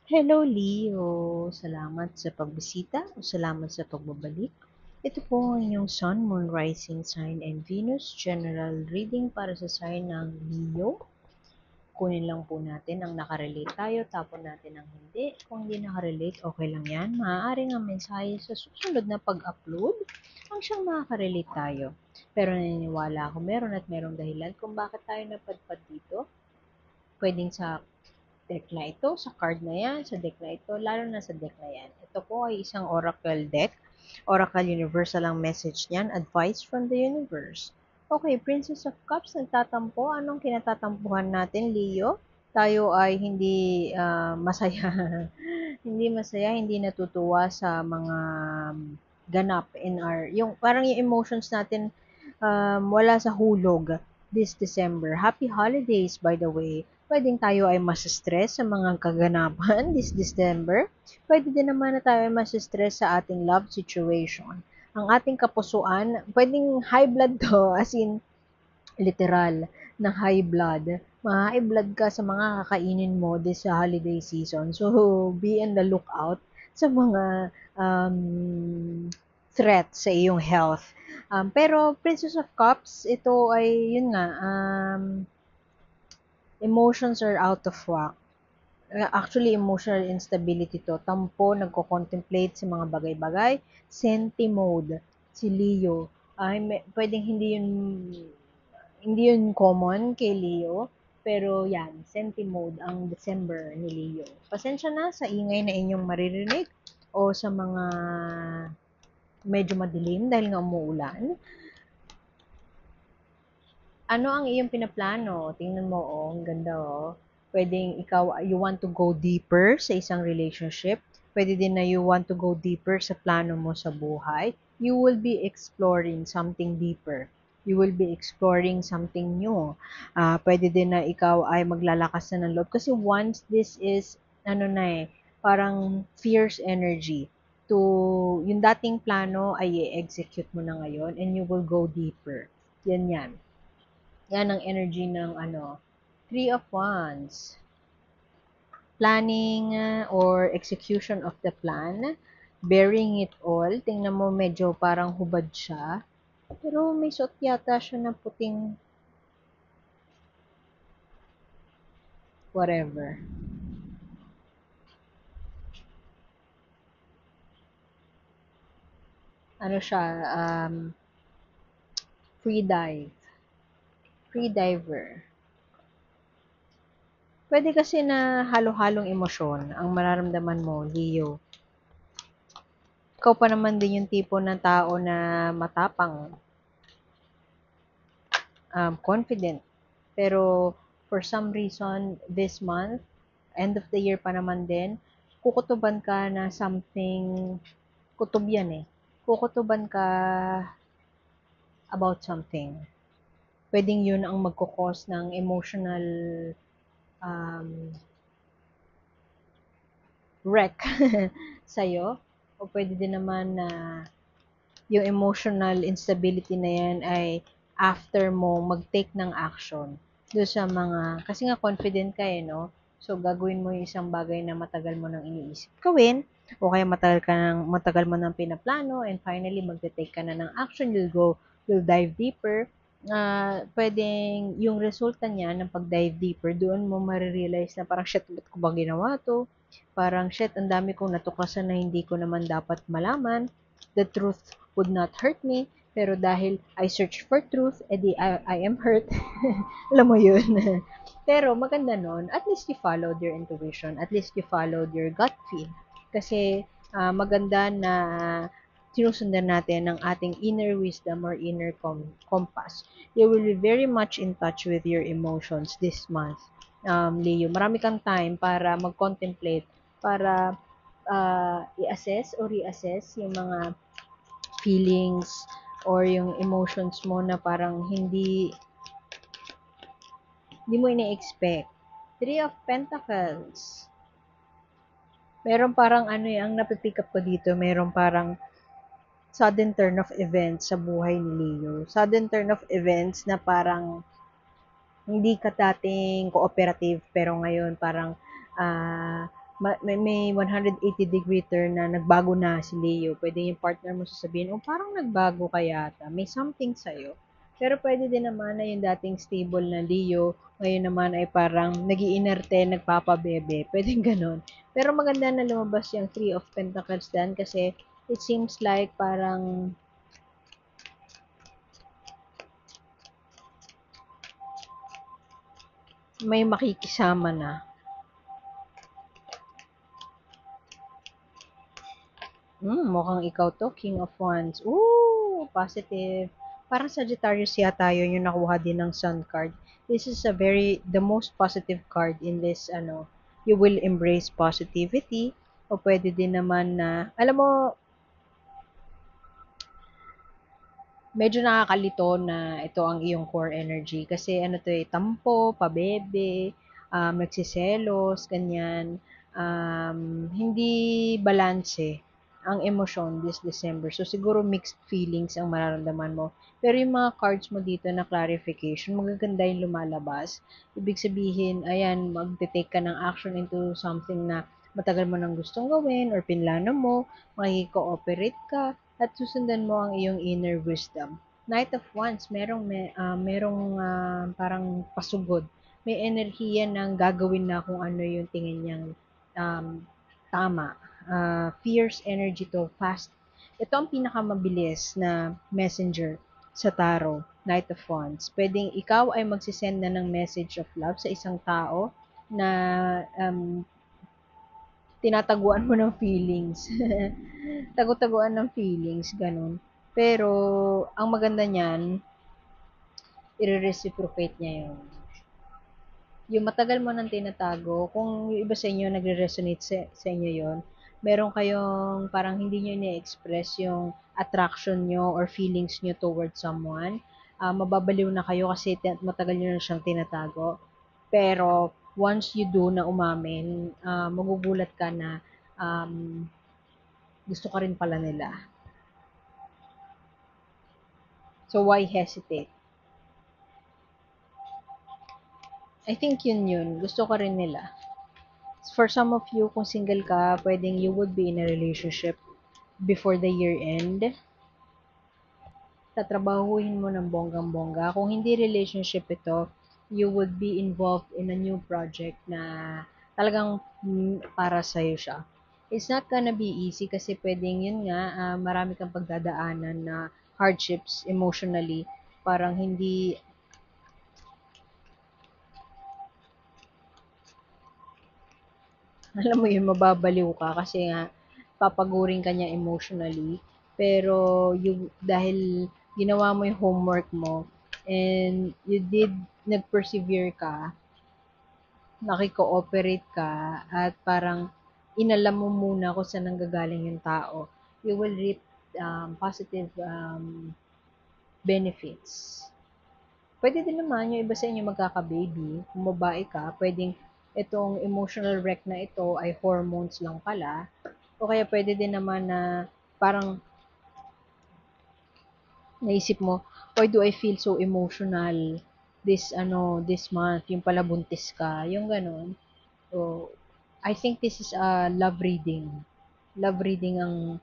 Hello Leo, salamat sa pagbisita o salamat sa pagbabalik. Ito po ang inyong Sun, Moon, Rising Sign and Venus General Reading para sa sign ng Leo. Kunin lang po natin ang nakarelate tayo, tapon natin ang hindi. Kung hindi nakarelate, okay lang yan. Maaaring ang mensahe sa susunod na pag-upload ang siyang makakarelate tayo. Pero naniniwala ako meron at merong dahilan kung bakit tayo napadpad dito. Pwedeng sa deck na ito, sa card na yan, sa deck na ito, lalo na sa deck na yan. Ito po ay isang oracle deck. Oracle Universal ang message niyan, advice from the universe. Okay, Princess of Cups, nagtatampo. Anong kinatatampuhan natin, Leo? Tayo ay hindi masaya. Hindi masaya, hindi natutuwa sa mga ganap in our, yung parang yung emotions natin wala sa hulog this December. Happy holidays, by the way. Pwedeng tayo ay mas-stress sa mga kaganapan this December. Pwede din naman na tayo ay mas-stress sa ating love situation. Ang ating kapusuan, pwedeng high blood to, as in literal na high blood. Ma-high blood ka sa mga kakainin mo this holiday season. So, be on the lookout sa mga threat sa iyong health. Pero Princess of Cups, ito ay, yun nga, emotions are out of whack. Actually, emotional instability to. Tampo, nagko-contemplate sa mga bagay-bagay. Senti mode, si Leo. Ay, pwedeng hindi yun common kay Leo. Pero yan, senti mode ang December ni Leo. Pasensya na sa ingay na inyong maririnig o sa mga medyo madilim dahil nga umuulan. Ano ang iyong pinaplano? Tingnan mo, oh, ang ganda, oh. Pwedeng ikaw, you want to go deeper sa isang relationship. Pwede din na you want to go deeper sa plano mo sa buhay. You will be exploring something deeper. You will be exploring something new. Pwede din na ikaw ay maglalakas na ng loob. Kasi once this is, ano na eh, parang fierce energy to, yung dating plano ay i-execute mo na ngayon and you will go deeper. Yan yan. Yan ang energy ng ano, Three of Wands. Planning or execution of the plan, bearing it all. Tingnan mo medyo parang hubad siya. Pero may suot yata siya ng puting whatever. Ano siya, free dive. Free diver. Pwede kasi na halo-halong emosyon ang mararamdaman mo, Leo. Ikaw pa naman din yung tipo ng tao na matapang, confident. Pero for some reason, this month, end of the year pa naman din, kukutuban ka na something, kutob yan eh. Kukutuban ka about something. Pwedeng yun ang magkukos ng emotional um, wreck sa'yo. O pwede din naman na yung emotional instability na yan ay after mo mag-take ng action do sa mga, kasi nga confident ka eh, no? So, gagawin mo yung isang bagay na matagal mo nang iniisip gawin, o kaya matagal mo nang pinaplano, and finally, magte-take ka na ng action, you'll dive deeper. Pwedeng yung resulta niya ng pag-dive deeper, doon mo marirealize na parang, shit, ba't ko ba ginawa to? Parang, shit, ang dami kong natuklasan na hindi ko naman dapat malaman. The truth would not hurt me, pero dahil I search for truth, edi I am hurt. Alam mo yun. Pero maganda nun, at least you followed your intuition, at least you followed your gut feel. Kasi maganda na sinusundan natin ang ating inner wisdom or inner compass. You will be very much in touch with your emotions this month, Leo. Marami kang time para mag-contemplate, para i-assess or reassess yung mga feelings or yung emotions mo na parang hindi mo ina-expect. Three of Pentacles. Meron parang ano ang napipick up ko dito, meron parang sudden turn of events sa buhay ni Leo. Sudden turn of events na parang hindi ka dating cooperative pero ngayon parang may 180-degree turn na nagbago na si Leo. Pwede yung partner mo sasabihin, oh, parang nagbago ka yata. May something sa'yo. Pero pwede din naman na yung dating stable na Leo, ngayon naman ay parang nag-iinerte, nagpapabebe. Pwedeng ganun. Pero maganda na lumabas yung Three of Pentacles dan kasi it seems like parang may makikisama na. Mukhang ikaw to, King of Wands. Ooh, positive. Parang Sagittarius yata yun yung nakuha din ng Sun card. This is the most positive card in this, you will embrace positivity. O pwede din naman na, alam mo, medyo nakakalito na ito ang iyong core energy. Kasi tampo, pabebe, nagsiselos, ganyan. Hindi balanse ang emosyon this December. So, siguro mixed feelings ang mararamdaman mo. Pero yung mga cards mo dito na clarification, magaganda yung lumalabas. Ibig sabihin, ayan, mag-take ka ng action into something na matagal mo nang gustong gawin or pinlano mo, makikooperate ka, at susundan mo ang iyong inner wisdom. Knight of Wands, merong parang pasugod. May enerhiya ng gagawin na kung ano yung tingin niyang um, tama. Fierce energy to, fast. Ito ang pinakamabilis na messenger sa tarot, Knight of Wands. Pwedeng ikaw ay magsisend na ng message of love sa isang tao na tinataguan mo ng feelings. Tago-taguan ng feelings, ganun. Pero, ang maganda niyan, i-reciprocate niya yun. Yung matagal mo nang tinatago, kung yung iba sa inyo nagre-resonate sa inyo yon, meron kayong parang hindi nyo ini-express yung attraction nyo or feelings nyo towards someone. Mababaliw na kayo kasi matagal nyo na siyang tinatago. Pero, once you do na umamin, magugulat ka na um, gusto ka rin pala nila. So, why hesitate? I think yun. Gusto ka rin nila. For some of you, kung single ka, pwedeng you would be in a relationship before the year end. Tatrabahuhin mo ng bonggang-bongga. Kung hindi relationship ito, you would be involved in a new project na talagang para sa'yo siya. It's not gonna be easy kasi pwedeng yun nga, marami kang pagdadaanan na hardships emotionally. Parang hindi, alam mo yun, mababaliw ka kasi nga papagurin ka niya emotionally. Pero dahil ginawa mo yung homework mo and nag-persevere ka, nakikooperate ka, at parang inalam mo muna kung saan nanggagaling yung tao, you will reap positive benefits. Pwede din naman yung iba sa inyo magkaka-baby, kung babae ka, pwedeng itong emotional wreck na ito ay hormones lang pala, o kaya pwede din naman na parang naisip mo, why do I feel so emotional this month, yung pala buntis ka, yung ganun. So, I think this is a love reading. Love reading ang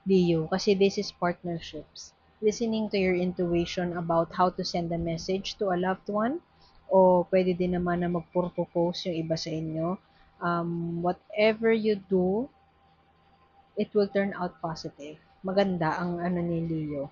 Leo kasi this is partnerships. Listening to your intuition about how to send a message to a loved one, o pwede din naman na mag-propose yung iba sa inyo. Whatever you do, it will turn out positive. Maganda ang ano ni Leo.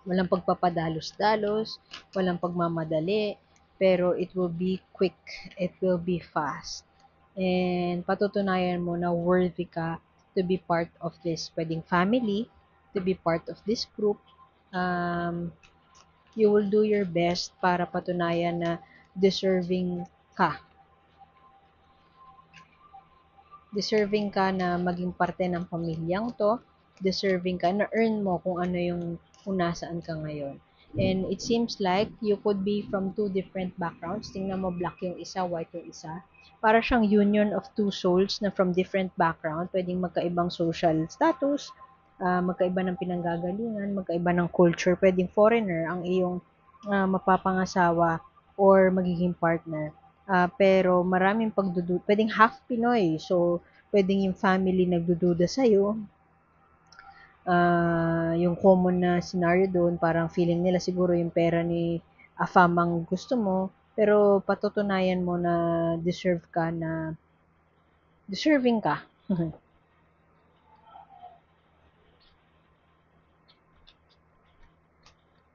Walang pagpapadalos-dalos, walang pagmamadali, pero it will be quick, it will be fast. And patutunayan mo na worthy ka to be part of this pwedeng family, to be part of this group. You will do your best para patunayan na deserving ka. Deserving ka na maging parte ng pamilyang to. Deserving ka na earn mo kung ano yung kung nasaan ka ngayon. And it seems like you could be from two different backgrounds. Tingnan mo, black yung isa, white yung isa. Para siyang union of two souls na from different background. Pwedeng magkaibang social status, magkaiba ng pinanggagalingan, magkaiba ng culture. Pwedeng foreigner ang iyong mapapangasawa or magiging partner. Pero maraming pagdududa, pwedeng half Pinoy, so pwedeng yung family nagdududa sa'yo. Yung common na scenario doon, parang feeling nila siguro yung pera ni Afam ang gusto mo, pero patutunayan mo na deserving ka.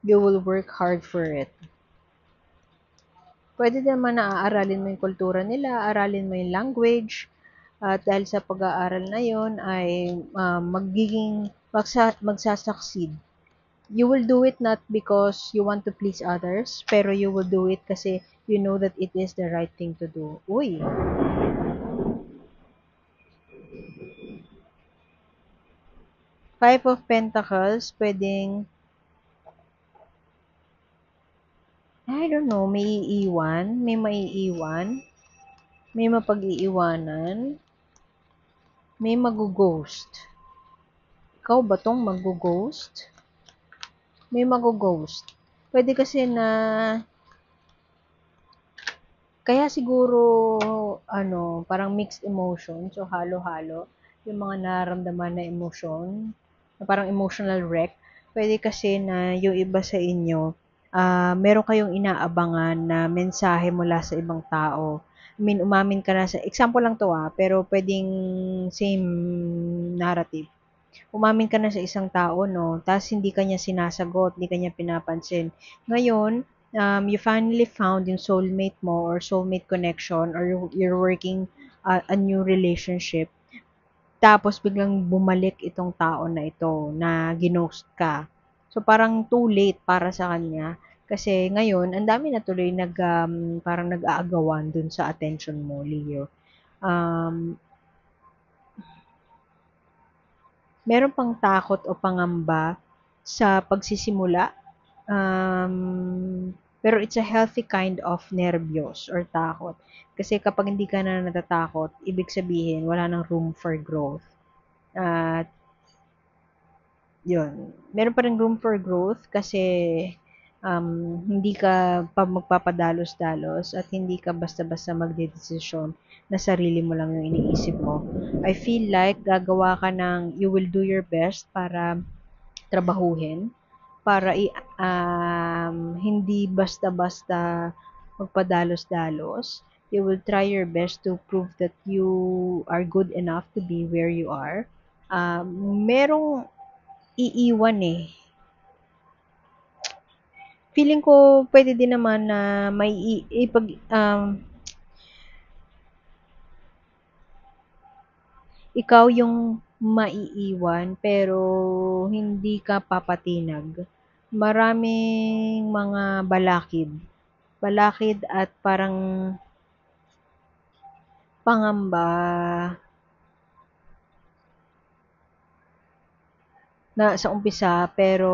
You will work hard for it. Pwede naman na aaralin mo yung kultura nila, aralin mo yung language, at dahil sa pag-aaral na yon ay magsasucceed. You will do it not because you want to please others, pero you will do it kasi you know that it is the right thing to do. Uy, Five of Pentacles, pwedeng, I don't know, may maiiwan, may mapag-iiwanan, may mag-ghost. Ikaw ba tong mag-ghost? May mag-ghost. Pwede kasi na, kaya siguro, parang mixed emotion, so halo-halo, yung mga nararamdaman na emosyon, na parang emotional wreck. Pwede kasi na yung iba sa inyo, meron kayong inaabangan na mensahe mula sa ibang tao. I mean, umamin ka na sa, example lang to pero pwedeng same narrative. Umamin ka na sa isang tao, no? Tapos hindi kanya sinasagot, hindi kanya pinapansin. Ngayon, you finally found yung soulmate mo or soulmate connection or you're working a new relationship. Tapos biglang bumalik itong tao na ito na ginost ka. So parang too late para sa kanya. Kasi ngayon, ang dami na tuloy parang nag-aagawan dun sa attention mo, Leo. Um, Meron pang takot o pangamba sa pagsisimula. Pero it's a healthy kind of nervyos or takot. Kasi kapag hindi ka na natatakot, ibig sabihin wala nang room for growth. At yun, meron pa rin room for growth kasi hindi ka pa magpapadalos-dalos at hindi ka basta-basta magdedesisyon na sarili mo lang yung iniisip mo. I feel like you will do your best para trabahuhin, para hindi basta-basta magpadalos-dalos. You will try your best to prove that you are good enough to be where you are. Merong iiwan eh. Feeling ko pwede din naman na may ikaw yung maiiwan pero hindi ka papatinag. Maraming mga balakid. Balakid at parang pangamba na sa umpisa pero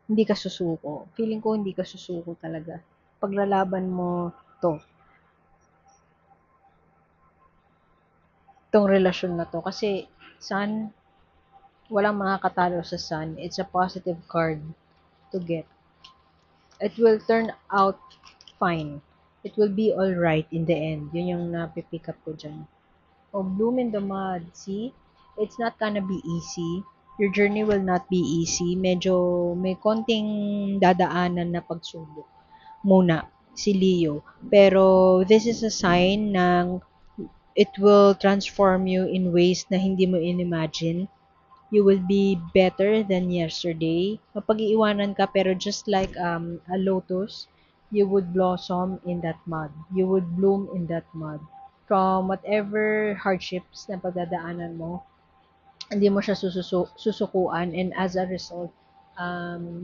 hindi ka susuko. Feeling ko hindi ka susuko talaga. Paglalaban mo 'to, 'tong relasyon na 'to kasi Sun, walang makakatalo sa Sun. It's a positive card to get. It will turn out fine. It will be all right in the end. Yun yung napipick up ko dyan. Oh, bloom in the mud. See? It's not gonna be easy. Your journey will not be easy. Medyo may konting dadaanan na pagsubok muna si Leo. Pero this is a sign ng it will transform you in ways na hindi mo inimagine. You will be better than yesterday. Mapag-iiwanan ka pero just like a lotus, you would blossom in that mud. You would bloom in that mud. From whatever hardships na pagdadaanan mo, hindi mo siya susukuan and as a result,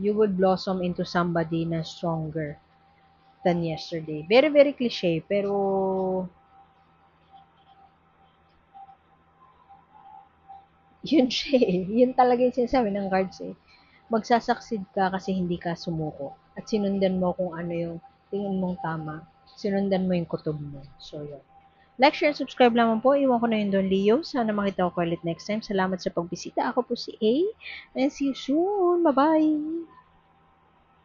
you would blossom into somebody na stronger than yesterday. Very, very cliche, pero yun siya eh. Yun talaga yung sinasabi ng cards eh. Magsasucceed ka kasi hindi ka sumuko. At sinundan mo kung ano yung tingin mong tama. Sinundan mo yung kutob mo. So, yun. Like, share, and subscribe lamang po. Iwan ko na yun doon, Leo. Sana makita ko ulit next time. Salamat sa pagbisita. Ako po si A. And see you soon. Bye-bye!